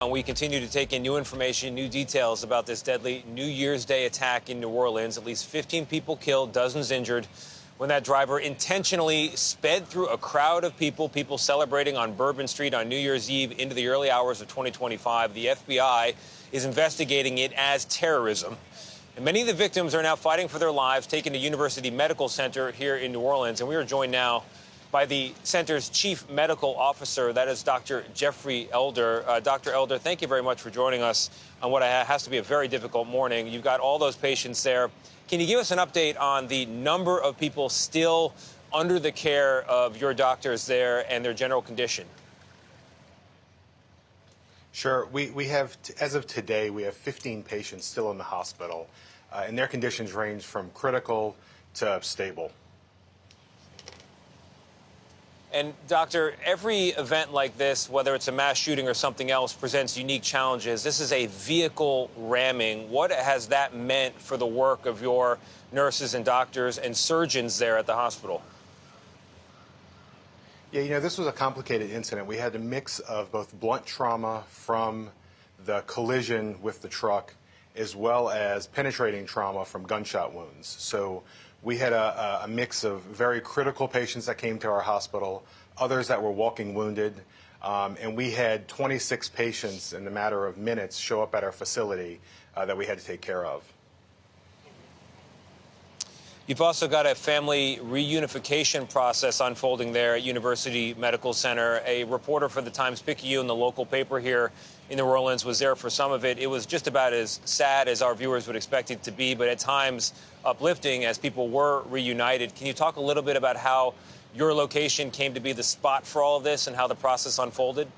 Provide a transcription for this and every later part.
We continue to take in new information, new details about this deadly New Year's Day attack in New Orleans. At least 15 people killed, dozens injured, when that driver intentionally sped through a crowd of people celebrating on Bourbon Street on New Year's Eve into the early hours of 2025. The FBI is investigating it as terrorism. And many of the victims are now fighting for their lives, taken to University Medical Center here in New Orleans. And we are joined now by the center's chief medical officer, that is Dr. Jeffrey Elder. Dr. Elder, thank you very much for joining us on what has to be a very difficult morning. You've got all those patients there. Can you give us an update on the number of people still under the care of your doctors there and their general condition? Sure. We have, as of today, we have 15 patients still in the hospital, and their conditions range from critical to stable. And, Doctor, every event like this, whether it's a mass shooting or something else, presents unique challenges. This is a vehicle ramming. What has that meant for the work of your nurses and doctors and surgeons there at the hospital? Yeah, this was a complicated incident. We had a mix of both blunt trauma from the collision with the truck as well as penetrating trauma from gunshot wounds. So we had a mix of very critical patients that came to our hospital, others that were walking wounded, and we had 26 patients in a matter of minutes show up at our facility that we had to take care of. You've also got a family reunification process unfolding there at University Medical Center. A reporter for the Times-Picayune, the local paper here in New Orleans, was there for some of it. It was just about as sad as our viewers would expect it to be, but at times uplifting as people were reunited. Can you talk a little bit about how your location came to be the spot for all of this and how the process unfolded?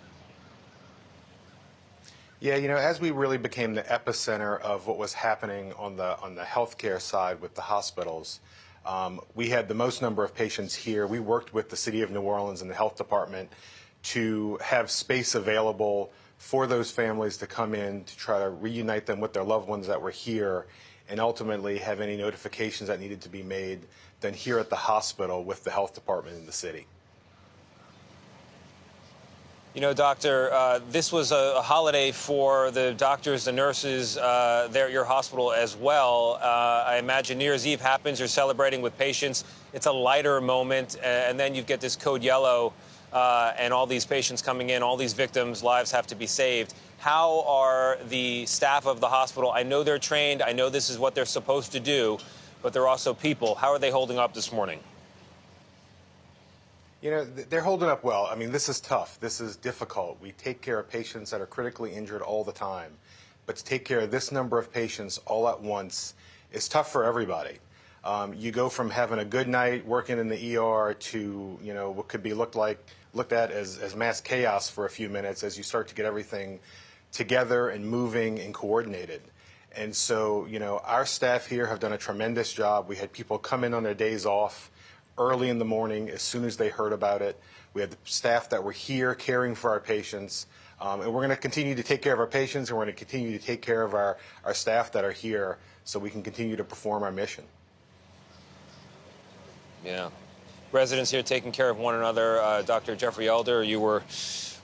Yeah, as we really became the epicenter of what was happening on the healthcare side with the hospitals, we had the most number of patients here. We worked with the city of New Orleans and the health department to have space available for those families to come in to try to reunite them with their loved ones that were here and ultimately have any notifications that needed to be made then here at the hospital with the health department in the city. Doctor, this was a holiday for the doctors, the nurses there at your hospital as well. I imagine New Year's Eve happens, you're celebrating with patients. It's a lighter moment, and then you get this code yellow and all these patients coming in, all these victims' lives have to be saved. How are the staff of the hospital? I know they're trained. I know this is what they're supposed to do, but they're also people. How are they holding up this morning? They're holding up well. I mean, this is tough. This is difficult. We take care of patients that are critically injured all the time. But to take care of this number of patients all at once is tough for everybody. You go from having a good night working in the ER to, what could be looked at as mass chaos for a few minutes as you start to get everything together and moving and coordinated. And so, our staff here have done a tremendous job. We had people come in on their days off early in the morning as soon as they heard about it. We had the staff that were here caring for our patients. And we're going to continue to take care of our patients, and we're going to continue to take care of our staff that are here so we can continue to perform our mission. Yeah. Residents here taking care of one another. Dr. Jeffrey Elder, you were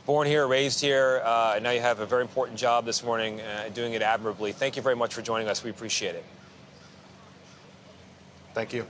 born here, raised here, and now you have a very important job this morning, doing it admirably. Thank you very much for joining us. We appreciate it. Thank you.